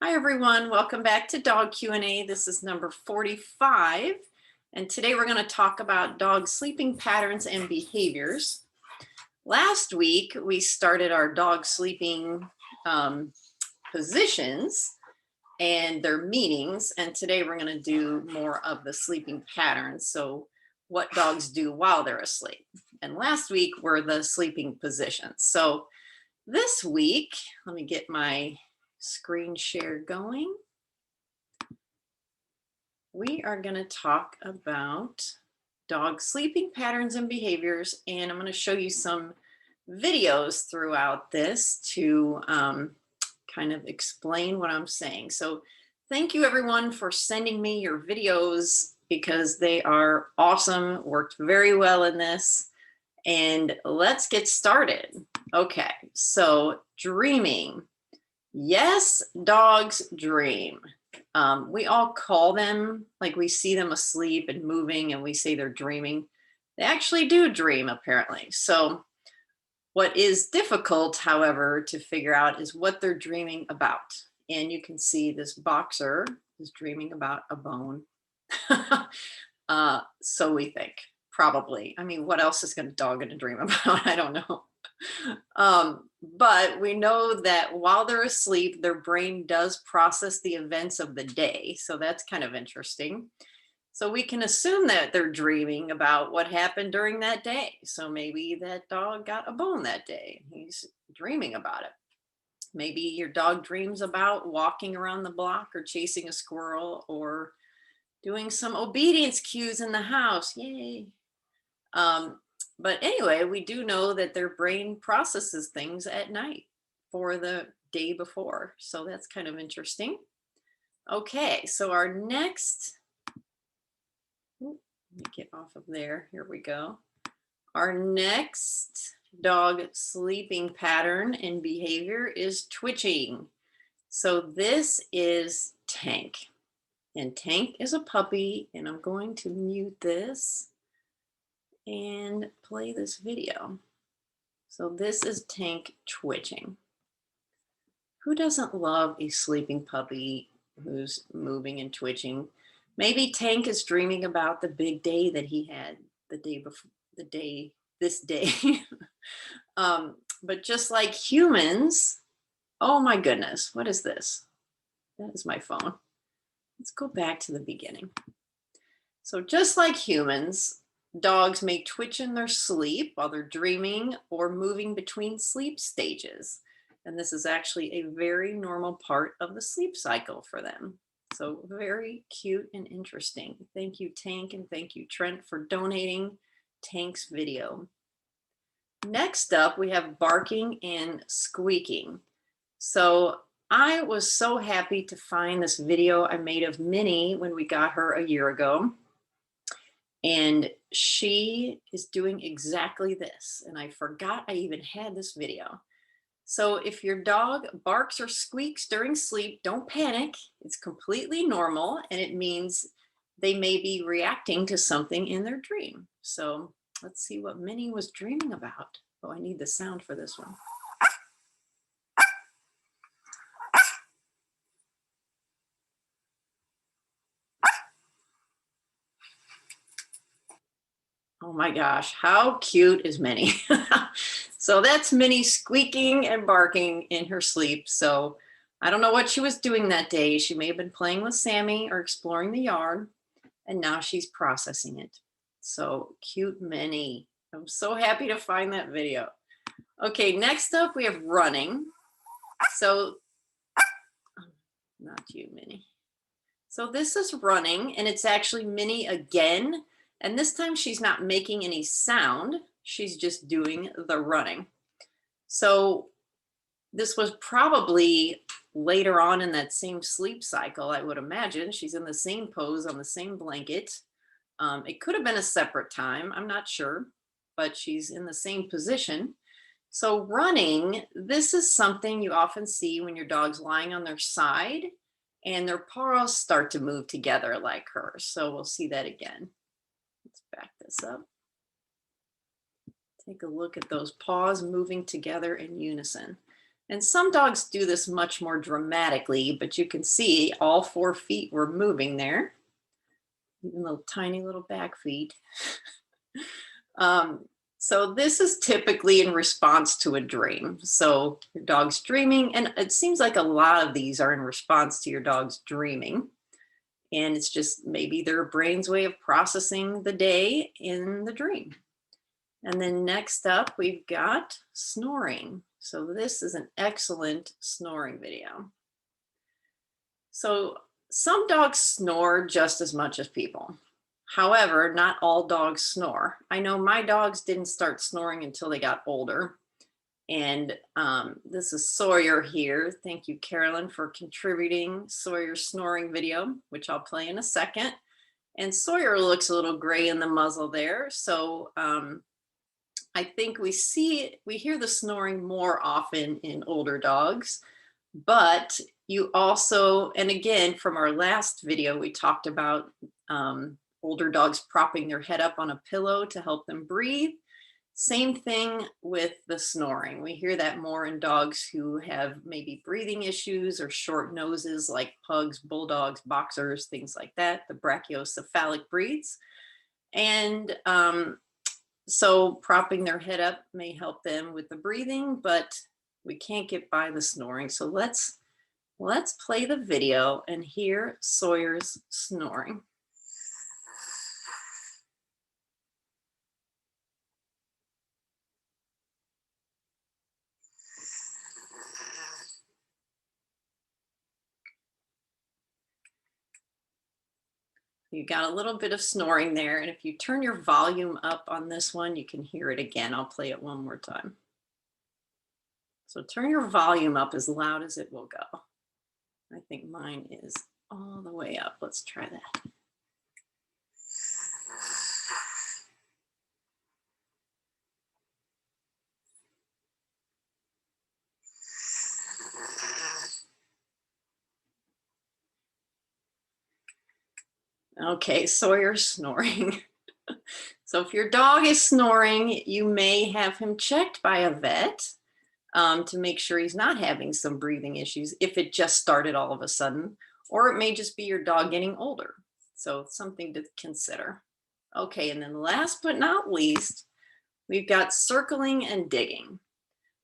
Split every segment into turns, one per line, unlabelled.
Hi everyone, welcome back to Dog Q&A. This is number 45, and today we're going to talk about dog sleeping patterns and behaviors. Last week we started our dog sleeping positions and their meanings, and today we're going to do more of the sleeping patterns, so what dogs do while they're asleep. And last week were the sleeping positions. So this week, let me get my screen share going. We are going to talk about dog sleeping patterns and behaviors, and I'm going to show you some videos throughout this to kind of explain what I'm saying. So thank you everyone for sending me your videos because they are awesome, worked very well in this. And let's get started. Okay, so dreaming. Yes, dogs dream. We all call them, like we see them asleep and moving and we say they're dreaming. They actually do dream, apparently. So what is difficult, however, to figure out is what they're dreaming about. And you can see this boxer is dreaming about a bone. So we think, probably. I mean, what else is a dog going to dream about? I don't know. But we know that while they're asleep, their brain does process the events of the day. So that's kind of interesting. So we can assume that they're dreaming about what happened during that day. So maybe that dog got a bone that day. He's dreaming about it. Maybe your dog dreams about walking around the block or chasing a squirrel or doing some obedience cues in the house. Yay. But anyway, we do know that their brain processes things at night for the day before. So that's kind of interesting. Okay, so our next, let me get off of there. Here we go. Our next dog sleeping pattern and behavior is twitching. So this is Tank. And Tank is a puppy, and I'm going to mute this and play this video. So this is Tank twitching. Who doesn't love a sleeping puppy who's moving and twitching? Maybe Tank is dreaming about the big day that he had the day before, this day. But just like humans, oh my goodness, what is this? That is my phone. Let's go back to the beginning. So just like humans, dogs may twitch in their sleep while they're dreaming or moving between sleep stages. And this is actually a very normal part of the sleep cycle for them. So very cute and interesting. Thank you, Tank, and thank you, Trent, for donating Tank's video. Next up, we have barking and squeaking. So I was so happy to find this video I made of Minnie when we got her a year ago. And she is doing exactly this. And I forgot I even had this video. So if your dog barks or squeaks during sleep, don't panic. It's completely normal. And it means they may be reacting to something in their dream. So let's see what Minnie was dreaming about. Oh, I need the sound for this one. Oh my gosh, how cute is Minnie? So that's Minnie squeaking and barking in her sleep. So I don't know what she was doing that day. She may have been playing with Sammy or exploring the yard, and now she's processing it. So cute Minnie. I'm so happy to find that video. Okay, next up we have running. So, not you, Minnie. So this is running, and it's actually Minnie again. And this time she's not making any sound. She's just doing the running. So this was probably later on in that same sleep cycle, I would imagine. She's in the same pose on the same blanket. It could have been a separate time. I'm not sure, but she's in the same position. So running, this is something you often see when your dog's lying on their side and their paws start to move together like hers. So we'll see that again. Let's back this up. Take a look at those paws moving together in unison. And some dogs do this much more dramatically, but you can see all 4 feet were moving there, even little tiny little back feet. um, so this is typically in response to a dream. So your dog's dreaming, and it seems like a lot of these are in response to your dog's dreaming. And it's just maybe their brain's way of processing the day in the dream. And then next up, we've got snoring. So this is an excellent snoring video. So some dogs snore just as much as people. However, not all dogs snore. I know my dogs didn't start snoring until they got older. And this is Sawyer here. Thank you, Carolyn, for contributing Sawyer's snoring video, which I'll play in a second. And Sawyer looks a little gray in the muzzle there. So I think we hear the snoring more often in older dogs, but you also, and again, from our last video, we talked about older dogs propping their head up on a pillow to help them breathe. Same thing with the snoring. We hear that more in dogs who have maybe breathing issues or short noses, like pugs, bulldogs, boxers, things like that, the brachiocephalic breeds. And so propping their head up may help them with the breathing, but we can't get by the snoring. So let's play the video and hear Sawyer's snoring. You got a little bit of snoring there, and if you turn your volume up on this one, you can hear it again. I'll play it one more time. So turn your volume up as loud as it will go. I think mine is all the way up. Let's try that. Okay, Sawyer's snoring. So if your dog is snoring, you may have him checked by a vet to make sure he's not having some breathing issues if it just started all of a sudden, or it may just be your dog getting older. So it's something to consider. Okay, and then last but not least, we've got circling and digging.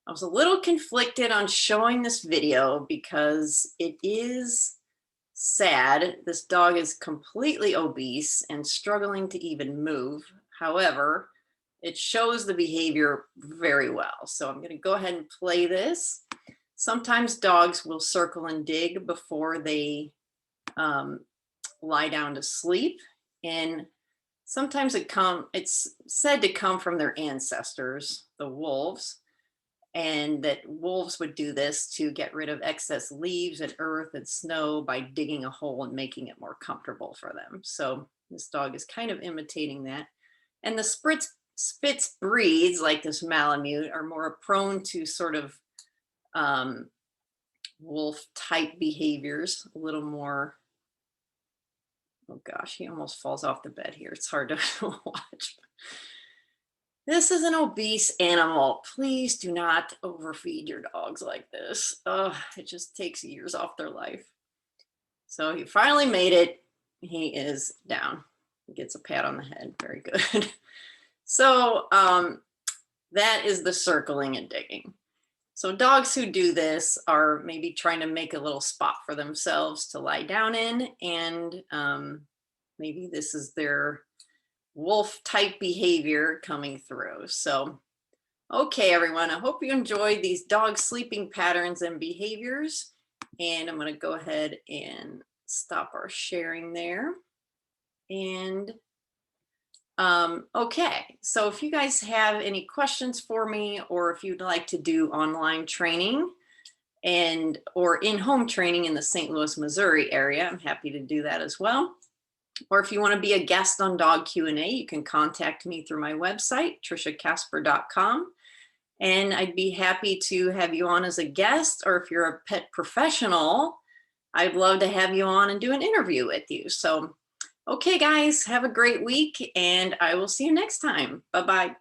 I was a little conflicted on showing this video because it is sad. This dog is completely obese and struggling to even move. However, it shows the behavior very well. So I'm going to go ahead and play this. Sometimes dogs will circle and dig before they lie down to sleep. And sometimes it's said to come from their ancestors, the wolves, and that wolves would do this to get rid of excess leaves and earth and snow by digging a hole and making it more comfortable for them. So this dog is kind of imitating that. And the Spitz breeds, like this Malamute, are more prone to sort of wolf type behaviors, a little more. Oh gosh, he almost falls off the bed here. It's hard to watch. This is an obese animal. Please do not overfeed your dogs like this. It just takes years off their life. So he finally made it. He is down. He gets a pat on the head. Very good. So that is the circling and digging. So dogs who do this are maybe trying to make a little spot for themselves to lie down in, and maybe this is their wolf type behavior coming through. So, okay, everyone, I hope you enjoyed these dog sleeping patterns and behaviors. And I'm going to go ahead and stop our sharing there. And okay, so if you guys have any questions for me, or if you'd like to do online training or in-home training in the St. Louis, Missouri area, I'm happy to do that as well. Or if you want to be a guest on Dog Q&A, you can contact me through my website, triciacasper.com. And I'd be happy to have you on as a guest, or if you're a pet professional, I'd love to have you on and do an interview with you. So, okay, guys, have a great week, and I will see you next time. Bye-bye.